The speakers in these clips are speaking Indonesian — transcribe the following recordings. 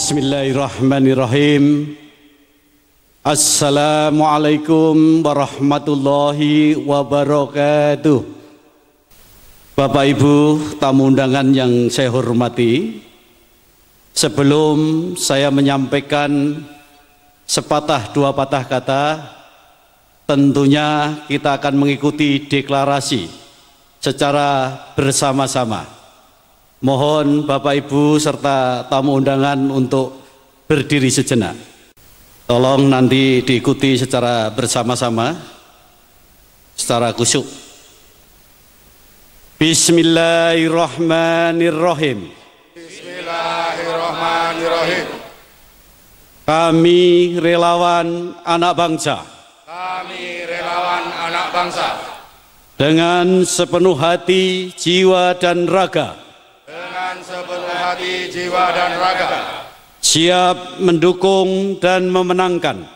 Bismillahirrahmanirrahim. Assalamualaikum warahmatullahi wabarakatuh. Bapak Ibu tamu undangan yang saya hormati, sebelum saya menyampaikan sepatah dua patah kata, tentunya kita akan mengikuti deklarasi secara bersama-sama. Mohon Bapak Ibu serta tamu undangan untuk berdiri sejenak. Tolong nanti diikuti secara bersama-sama, secara khusyuk. Bismillahirrahmanirrahim. Bismillahirrahmanirrahim. Kami relawan anak bangsa. Kami relawan anak bangsa. Dengan sepenuh hati, jiwa dan raga. Dengan sepenuh hati, jiwa dan raga. Siap mendukung dan memenangkan.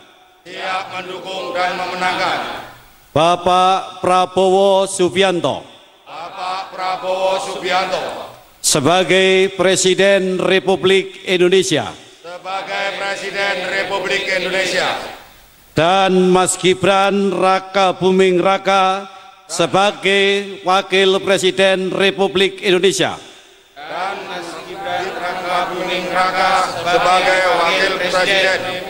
Siap mendukung dan memenangkan. Bapak Prabowo Subianto. Bapak Prabowo Subianto. Sebagai Presiden Republik Indonesia. Sebagai Presiden Republik Indonesia. Dan Mas Gibran Raka Buming Raka sebagai Wakil Presiden Republik Indonesia. Dan Mas Gibran Raka Buming Raka sebagai Wakil Presiden.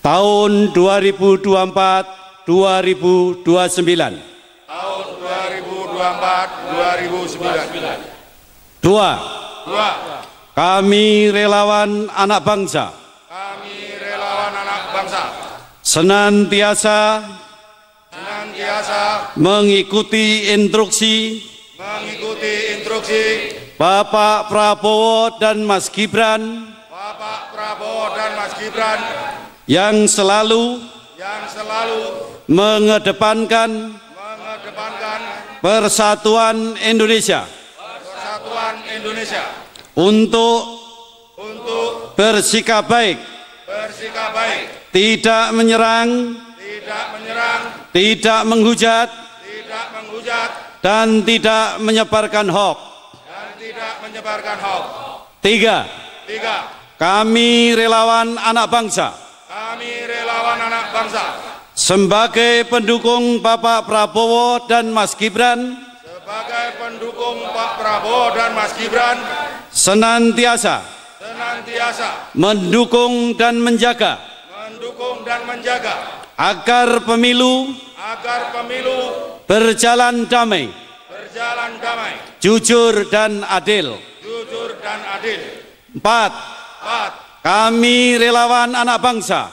Tahun 2024-2029. Tahun 2024-2029. Dua. Dua. Kami relawan anak bangsa. Kami relawan anak bangsa. Senantiasa mengikuti instruksi Bapak Prabowo dan Mas Gibran yang selalu mengedepankan persatuan Indonesia untuk bersikap baik, tidak menyerang, tidak menghujat, dan tidak menyebarkan hoaks. Tiga. Kami relawan anak bangsa. Sebagai pendukung Bapak Prabowo dan Mas Gibran. Senantiasa mendukung dan menjaga agar pemilu berjalan damai, jujur dan adil. Empat. Kami relawan anak bangsa.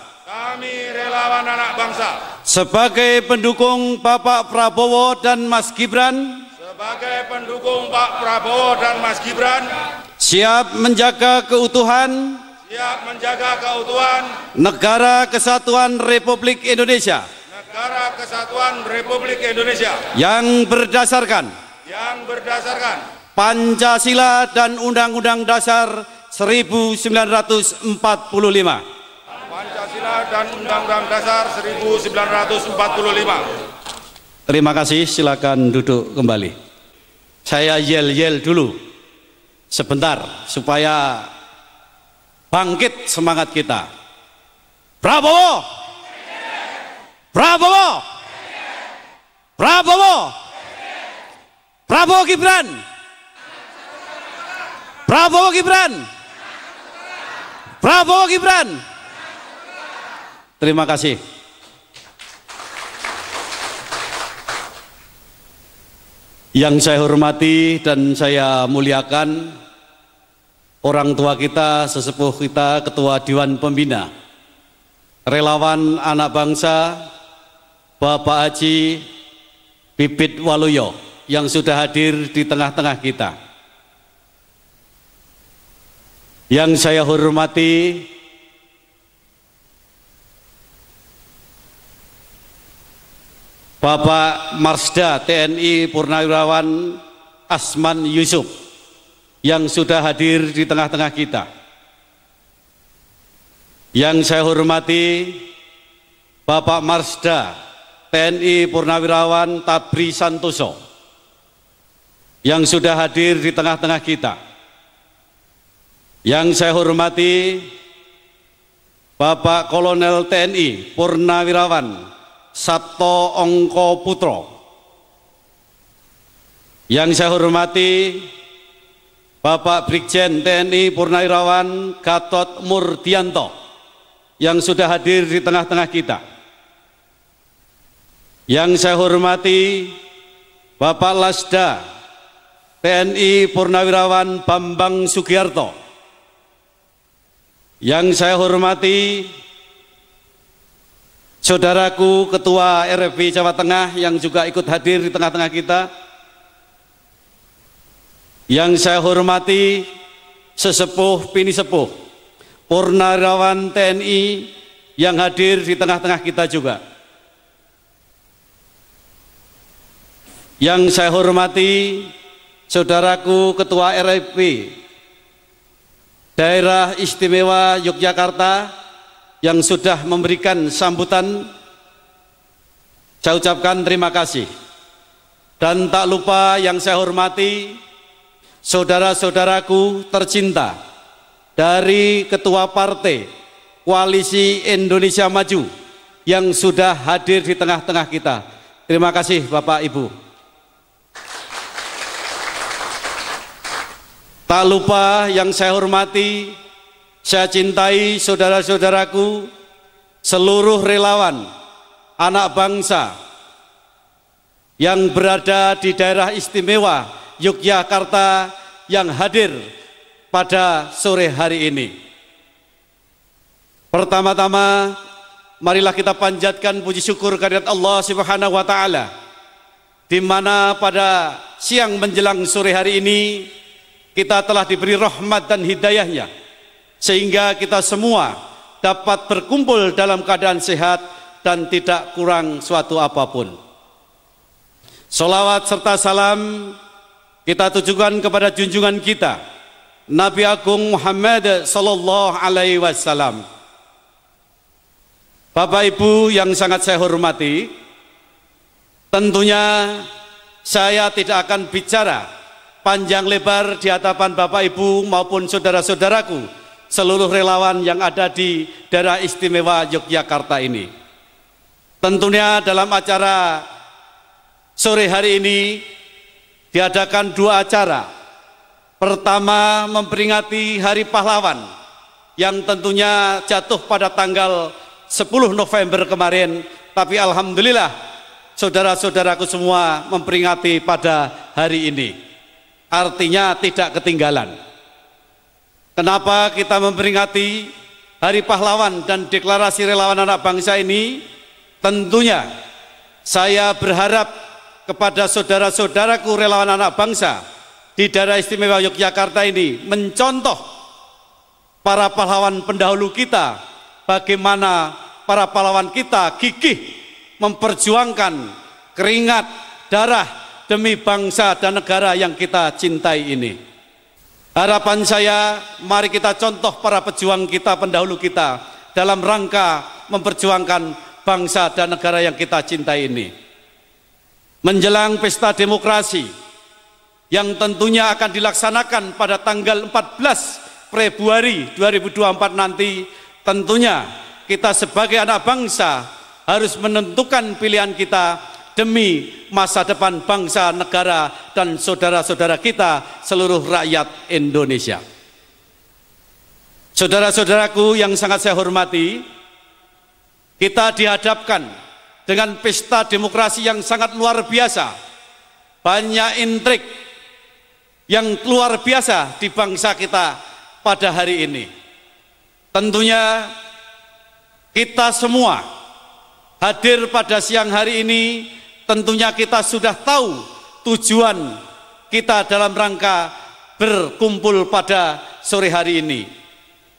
Sebagai pendukung Bapak Prabowo dan Mas Gibran. Siap menjaga keutuhan Negara Kesatuan Republik Indonesia. Yang berdasarkan Pancasila dan Undang-Undang Dasar 1945. Terima kasih, silakan duduk kembali. Saya yel-yel dulu sebentar supaya bangkit semangat kita. Prabowo! Prabowo! Prabowo! Prabowo Gibran! Prabowo Gibran! Prabowo Gibran! Terima kasih. Yang saya hormati dan saya muliakan orang tua kita, sesepuh kita, Ketua Dewan Pembina, relawan anak bangsa, Bapak Haji Bibit Waluyo yang sudah hadir di tengah-tengah kita. Yang saya hormati Bapak Marsda TNI Purnawirawan Asman Yusuf yang sudah hadir di tengah-tengah kita. Yang saya hormati Bapak Marsda TNI Purnawirawan Tabri Santoso yang sudah hadir di tengah-tengah kita. Yang saya hormati Bapak Kolonel TNI Purnawirawan Sabto Ongko Putro. Yang saya hormati Bapak Brigjen TNI Purnawirawan Gatot Murdianto yang sudah hadir di tengah-tengah kita. Yang saya hormati Bapak Lasda TNI Purnawirawan Bambang Sugiarto. Yang saya hormati saudaraku Ketua RFI Jawa Tengah yang juga ikut hadir di tengah-tengah kita. Yang saya hormati sesepuh bini sepuh Purnawirawan TNI yang hadir di tengah-tengah kita juga. Yang saya hormati saudaraku Ketua RFI Daerah Istimewa Yogyakarta yang sudah memberikan sambutan, saya ucapkan terima kasih. Dan tak lupa yang saya hormati saudara-saudaraku tercinta dari Ketua Partai Koalisi Indonesia Maju yang sudah hadir di tengah-tengah kita. Terima kasih Bapak Ibu. Tak lupa yang saya hormati, saya cintai saudara-saudaraku, seluruh relawan, anak bangsa yang berada di daerah istimewa Yogyakarta yang hadir pada sore hari ini. Pertama-tama, marilah kita panjatkan puji syukur kehadirat Allah Subhanahu wa Ta'ala, di mana pada siang menjelang sore hari ini kita telah diberi rahmat dan hidayahnya, sehingga kita semua dapat berkumpul dalam keadaan sehat dan tidak kurang suatu apapun. Salawat serta salam kita tujukan kepada junjungan kita, Nabi Agung Muhammad Sallallahu Alaihi Wasallam. Bapak Ibu yang sangat saya hormati, tentunya saya tidak akan bicara panjang lebar di hadapan Bapak Ibu maupun saudara-saudaraku, seluruh relawan yang ada di daerah istimewa Yogyakarta ini. Tentunya dalam acara sore hari ini diadakan dua acara. Pertama, memperingati Hari Pahlawan yang tentunya jatuh pada tanggal 10 November kemarin, tapi alhamdulillah saudara-saudaraku semua memperingati pada hari ini. Artinya tidak ketinggalan. Kenapa kita memperingati Hari Pahlawan dan Deklarasi Relawan Anak Bangsa ini? Tentunya saya berharap kepada saudara-saudaraku relawan anak bangsa di daerah istimewa Yogyakarta ini mencontoh para pahlawan pendahulu kita, bagaimana para pahlawan kita gigih memperjuangkan keringat, darah demi bangsa dan negara yang kita cintai ini. Harapan saya, mari kita contoh para pejuang kita, pendahulu kita, dalam rangka memperjuangkan bangsa dan negara yang kita cintai ini. Menjelang pesta demokrasi yang tentunya akan dilaksanakan pada tanggal 14 Februari 2024 nanti, tentunya kita sebagai anak bangsa harus menentukan pilihan kita demi masa depan bangsa, negara, dan saudara-saudara kita, seluruh rakyat Indonesia. Saudara-saudaraku yang sangat saya hormati, kita dihadapkan dengan pesta demokrasi yang sangat luar biasa. Banyak intrik yang luar biasa di bangsa kita pada hari ini. Tentunya kita semua hadir pada siang hari ini. Tentunya kita sudah tahu tujuan kita dalam rangka berkumpul pada sore hari ini.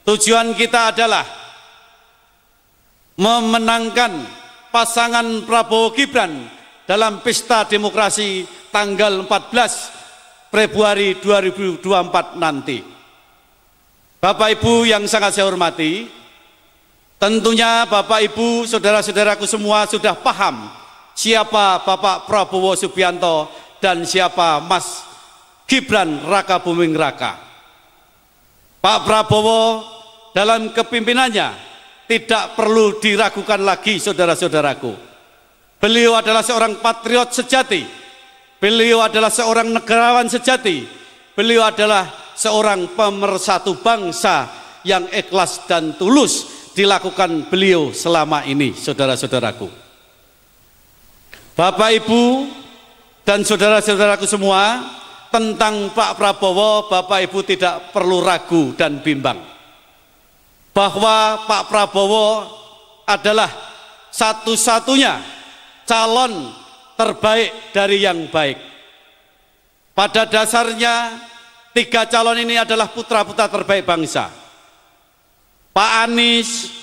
Tujuan kita adalah memenangkan pasangan Prabowo Gibran dalam pesta demokrasi tanggal 14 Februari 2024 nanti. Bapak Ibu yang sangat saya hormati, tentunya Bapak Ibu, saudara-saudaraku semua sudah paham siapa Bapak Prabowo Subianto dan siapa Mas Gibran Raka Buming Raka. Pak Prabowo dalam kepemimpinannya tidak perlu diragukan lagi, saudara-saudaraku. Beliau adalah seorang patriot sejati. Beliau adalah seorang negarawan sejati. Beliau adalah seorang pemersatu bangsa yang ikhlas dan tulus dilakukan beliau selama ini, saudara-saudaraku. Bapak, Ibu, dan saudara-saudaraku semua, tentang Pak Prabowo, Bapak Ibu tidak perlu ragu dan bimbang bahwa Pak Prabowo adalah satu-satunya calon terbaik dari yang baik. Pada dasarnya, tiga calon ini adalah putra-putra terbaik bangsa. Pak Anies,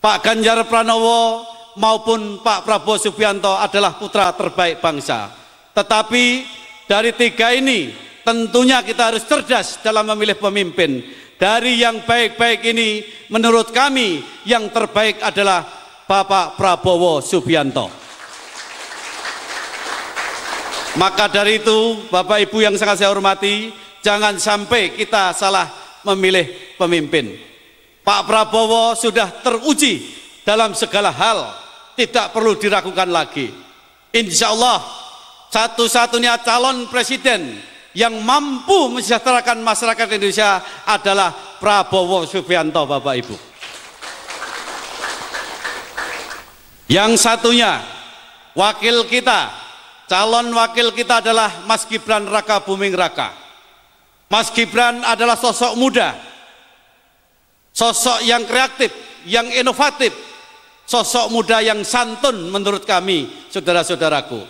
Pak Ganjar Pranowo, maupun Pak Prabowo Subianto adalah putra terbaik bangsa. Tetapi dari tiga ini tentunya kita harus cerdas dalam memilih pemimpin. Dari yang baik-baik ini menurut kami yang terbaik adalah Bapak Prabowo Subianto. Maka dari itu Bapak Ibu yang sangat saya hormati, jangan sampai kita salah memilih pemimpin. Pak Prabowo sudah teruji dalam segala hal, tidak perlu diragukan lagi. Insya Allah satu-satunya calon presiden yang mampu mensejahterakan masyarakat Indonesia adalah Prabowo Subianto, Bapak Ibu. Yang satunya, wakil kita, calon wakil kita adalah Mas Gibran Raka Buming Raka. Mas Gibran adalah sosok muda, sosok yang kreatif, yang inovatif, sosok muda yang santun menurut kami, saudara-saudaraku.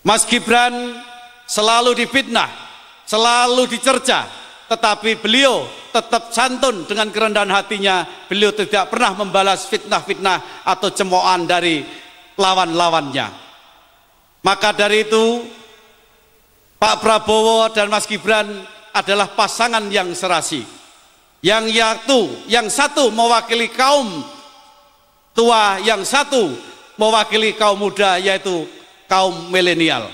Mas Gibran selalu difitnah, selalu dicerca, tetapi beliau tetap santun dengan kerendahan hatinya. Beliau tidak pernah membalas fitnah-fitnah atau cemoohan dari lawan-lawannya. Maka dari itu, Pak Prabowo dan Mas Gibran adalah pasangan yang serasi. Yang satu mewakili kaum tua, yang satu mewakili kaum muda, yaitu kaum milenial.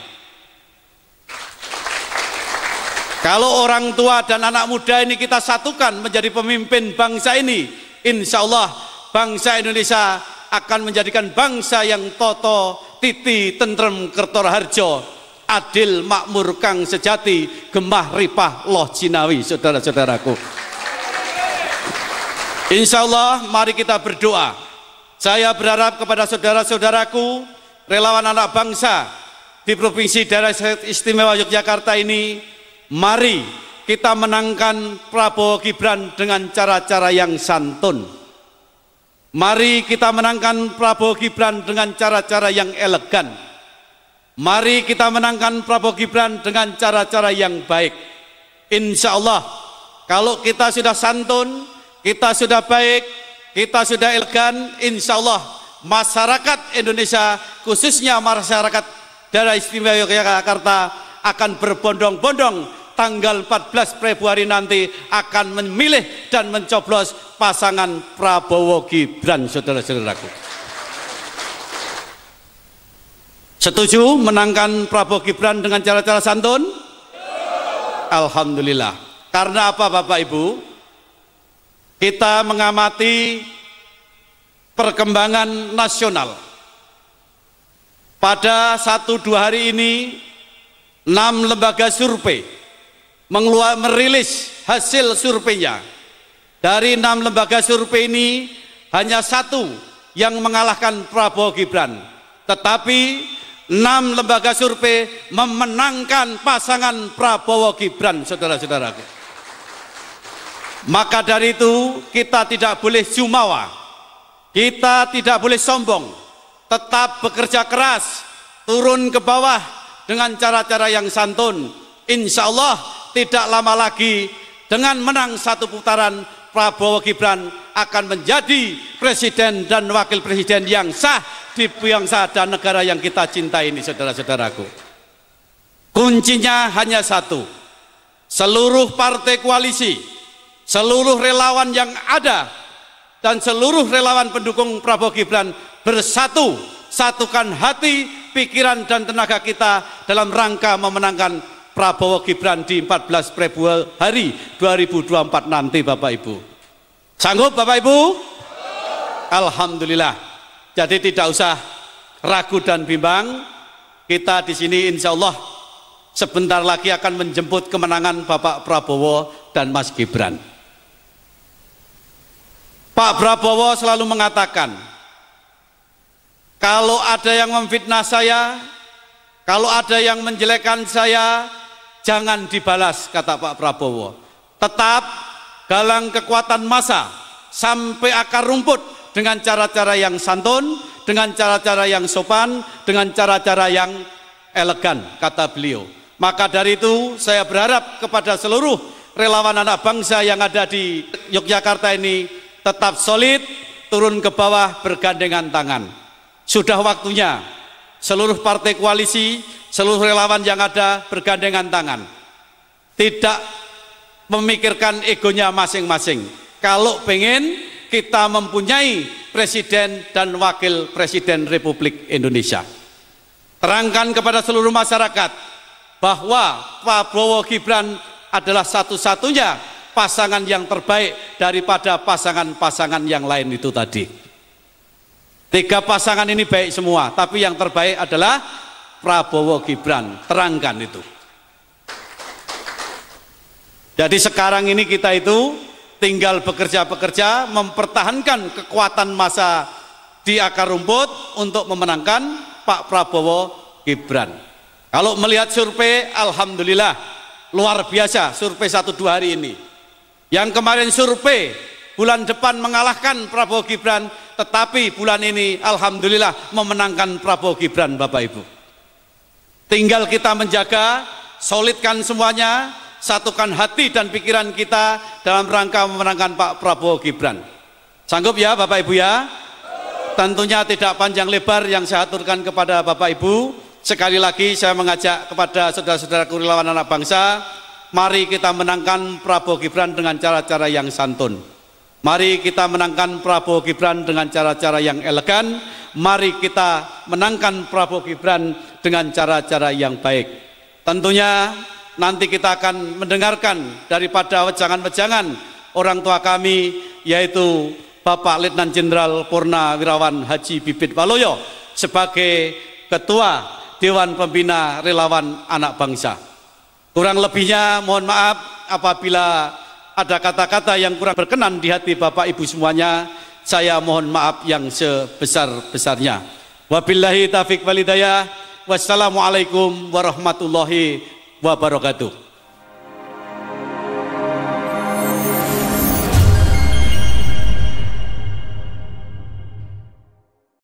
Kalau orang tua dan anak muda ini kita satukan menjadi pemimpin bangsa ini, insya Allah bangsa Indonesia akan menjadikan bangsa yang toto, titi, tentrem, kertora harjo, adil, makmur, kang sejati, gemah, ripah, loh jinawi, saudara-saudaraku. Insya Allah mari kita berdoa. Saya berharap kepada saudara-saudaraku, relawan anak bangsa di Provinsi Daerah Istimewa Yogyakarta ini, mari kita menangkan Prabowo Gibran dengan cara-cara yang santun. Mari kita menangkan Prabowo Gibran dengan cara-cara yang elegan. Mari kita menangkan Prabowo Gibran dengan cara-cara yang baik. Insya Allah, kalau kita sudah santun, kita sudah baik, kita sudah elegan, insya Allah masyarakat Indonesia, khususnya masyarakat Daerah Istimewa Yogyakarta, akan berbondong-bondong tanggal 14 Februari nanti akan memilih dan mencoblos pasangan Prabowo Gibran, saudara-saudaraku. Setuju menangkan Prabowo Gibran dengan cara-cara santun? Alhamdulillah. Karena apa, Bapak Ibu? Kita mengamati perkembangan nasional. Pada 1-2 hari ini 6 lembaga survei merilis hasil surveinya. Dari 6 lembaga survei ini hanya satu yang mengalahkan Prabowo Gibran, tetapi 6 lembaga survei memenangkan pasangan Prabowo Gibran, saudara-saudaraku. Maka dari itu kita tidak boleh jumawa, kita tidak boleh sombong, tetap bekerja keras, turun ke bawah dengan cara-cara yang santun. Insya Allah tidak lama lagi dengan menang satu putaran, Prabowo Gibran akan menjadi presiden dan wakil presiden yang sah di bangsa dan negara yang kita cintai ini, saudara-saudaraku. Kuncinya hanya satu: seluruh partai koalisi, seluruh relawan yang ada, dan seluruh relawan pendukung Prabowo Gibran bersatu, satukan hati, pikiran, dan tenaga kita dalam rangka memenangkan Prabowo Gibran di 14 Februari 2024 nanti Bapak Ibu. Sanggup Bapak Ibu? Alhamdulillah. Jadi tidak usah ragu dan bimbang. Kita di sini insya Allah sebentar lagi akan menjemput kemenangan Bapak Prabowo dan Mas Gibran. Pak Prabowo selalu mengatakan, kalau ada yang memfitnah saya, kalau ada yang menjelekkan saya, jangan dibalas, kata Pak Prabowo. Tetap galang kekuatan massa sampai akar rumput dengan cara-cara yang santun, dengan cara-cara yang sopan, dengan cara-cara yang elegan, kata beliau. Maka dari itu saya berharap kepada seluruh relawan anak bangsa yang ada di Yogyakarta ini tetap solid, turun ke bawah bergandengan tangan. Sudah waktunya seluruh partai koalisi, seluruh relawan yang ada bergandengan tangan. Tidak memikirkan egonya masing-masing. Kalau pengen kita mempunyai presiden dan wakil presiden Republik Indonesia. Terangkan kepada seluruh masyarakat bahwa Prabowo Gibran adalah satu-satunya pasangan yang terbaik daripada pasangan-pasangan yang lain itu tadi. 3 pasangan ini baik semua, tapi yang terbaik adalah Prabowo Gibran. Terangkan itu. Jadi sekarang ini kita itu tinggal bekerja-bekerja mempertahankan kekuatan massa di akar rumput untuk memenangkan Pak Prabowo Gibran. Kalau melihat survei, alhamdulillah luar biasa survei 1-2 hari ini. Yang kemarin survei bulan depan mengalahkan Prabowo Gibran, tetapi bulan ini alhamdulillah memenangkan Prabowo Gibran Bapak Ibu. Tinggal kita menjaga, solidkan semuanya, satukan hati dan pikiran kita dalam rangka memenangkan Pak Prabowo Gibran. Sanggup ya Bapak Ibu ya? Tentunya tidak panjang lebar yang saya aturkan kepada Bapak Ibu. Sekali lagi saya mengajak kepada saudara-saudaraku relawan anak bangsa, mari kita menangkan Prabowo Gibran dengan cara-cara yang santun. Mari kita menangkan Prabowo Gibran dengan cara-cara yang elegan. Mari kita menangkan Prabowo Gibran dengan cara-cara yang baik. Tentunya nanti kita akan mendengarkan daripada wejangan-wejangan orang tua kami, yaitu Bapak Letnan Jenderal Purnawirawan Haji Bibit Waluyo sebagai Ketua Dewan Pembina Relawan Anak Bangsa. Kurang lebihnya mohon maaf apabila ada kata-kata yang kurang berkenan di hati Bapak Ibu semuanya. Saya mohon maaf yang sebesar-besarnya. Wabillahi taufiq wal hidayah. Wassalamualaikum warahmatullahi wabarakatuh.